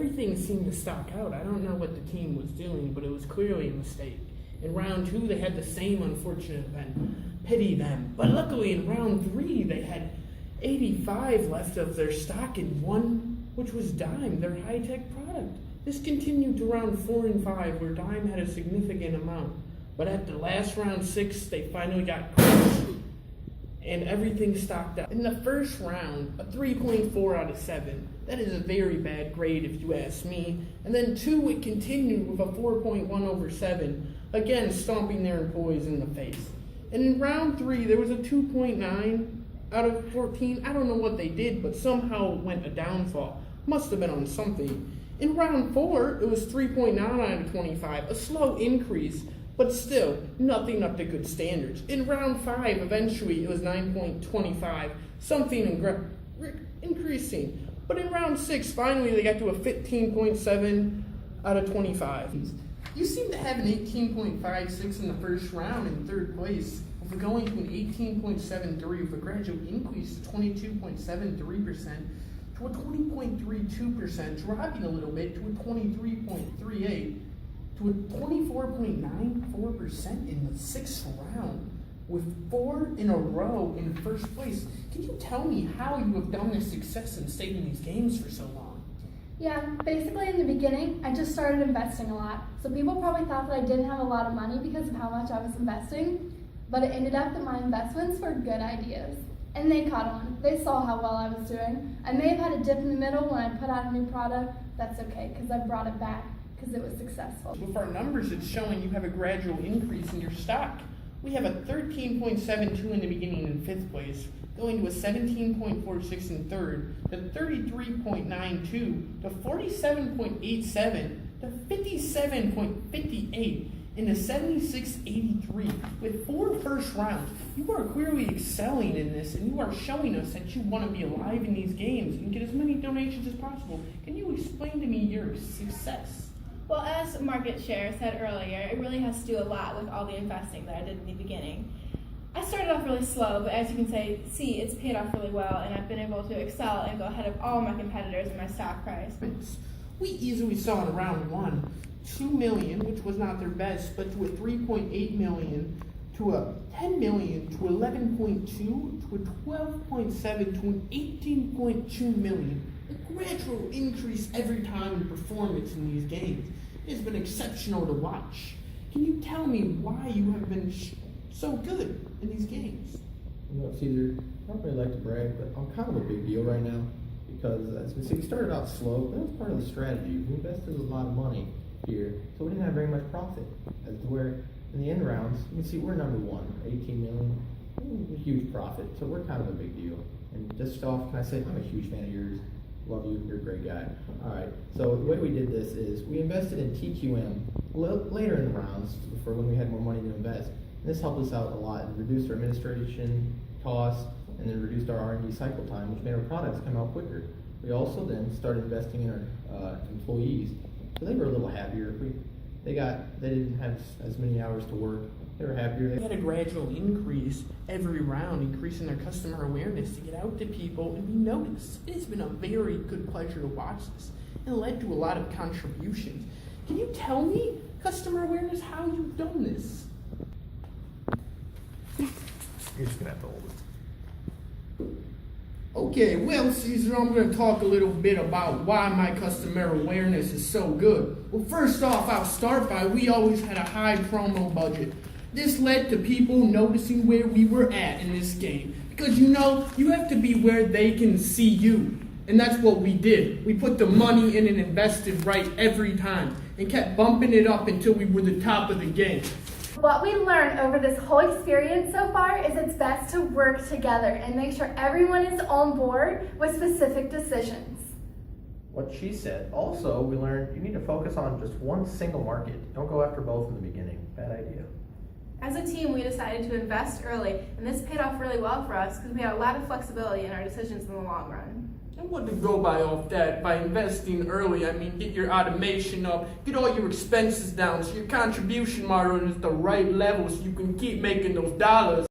everything seemed to stock out. I don't know what the team was doing, but it was clearly a mistake. In round 2, they had the same unfortunate event. Pity them. But luckily in round 3, they had 85 left of their stock in one, which was Dime, their high-tech product. This continued to round 4 and 5, where Dime had a significant amount. But at the last round 6, they finally got crushed, and everything stocked out. In the first round, a 3.4 out of 7. That is a very bad grade if you ask me. And then 2, it continued with a 4.1 over 7, again stomping their employees in the face. And in round 3, there was a 2.9 out of 14. I don't know what they did, but somehow it went a downfall. Must have been on something. In round 4, it was 3.9 out of 25, a slow increase, but still nothing up to good standards. In round 5, eventually, it was 9.25, something increasing. But in round 6, finally, they got to a 15.7 out of 25. You seem to have an 18.56 in the first round in third place, with going to an 18.73 with a gradual increase to 22.73%. To a 20.32%, dropping a little bit to a 23.38%, to a 24.94% in the 6th round, with 4 in a row in first place. Can you tell me how you have done this success and stayed in these games for so long? Yeah, basically in the beginning, I just started investing a lot. So people probably thought that I didn't have a lot of money because of how much I was investing, but it ended up that my investments were good ideas. And they caught on. They saw how well I was doing. I may have had a dip in the middle when I put out a new product. That's okay, because I brought it back because it was successful. With our numbers, it's showing you have a gradual increase in your stock. We have a 13.72 in the beginning in 5th place, going to a 17.46 in 3rd, to 33.92, to 47.87, to 57.58, in the 76.83 with 4 first rounds. You are clearly excelling in this, and you are showing us that you want to be alive in these games and get as many donations as possible. Can you explain to me your success? Well, as market share said earlier, it really has to do a lot with all the investing that I did in the beginning. I started off really slow, but as you can see, it's paid off really well, and I've been able to excel and go ahead of all my competitors in my stock price. We easily saw in round 1, 2 million, which was not their best, but to a 3.8 million, to a 10 million, to 11.2, to a 12.7, to an 18.2 million. A gradual increase every time in performance in these games. It has been exceptional to watch. Can you tell me why you have been so good in these games? You know, Caesar, I don't really like to brag, but I'm kind of a big deal right now because, as we see, we started out slow. That was part of the strategy. We invested a lot of money here, so we didn't have very much profit. As to where in the end rounds, you can see we're number 1, 18 million, huge profit. So we're kind of a big deal. And just off, can I say I'm a huge fan of yours? Love you. You're a great guy. All right. So the way we did this is we invested in TQM later in the rounds for when we had more money to invest. And this helped us out a lot and reduced our administration costs and then reduced our R&D cycle time, which made our products come out quicker. We also then started investing in our employees. So they were a little happier. They didn't have as many hours to work. They were happier. They had a gradual increase every round, increasing their customer awareness to get out to people and be noticed. It has been a very good pleasure to watch this and led to a lot of contributions. Can you tell me, customer awareness, how you've done this? You're just gonna have to hold it. Okay, well, Caesar, I'm going to talk a little bit about why my customer awareness is so good. Well, first off, I'll start by we always had a high promo budget. This led to people noticing where we were at in this game. Because, you know, you have to be where they can see you. And that's what we did. We put the money in and invested right every time and kept bumping it up until we were the top of the game. What we learned over this whole experience so far is it's best to work together and make sure everyone is on board with specific decisions. What she said. Also, we learned you need to focus on just one single market. Don't go after both in the beginning. Bad idea. As a team, we decided to invest early, and this paid off really well for us because we had a lot of flexibility in our decisions in the long run. And what to go by off that? By investing early, I mean get your automation up, get all your expenses down so your contribution margin is the right level so you can keep making those dollars.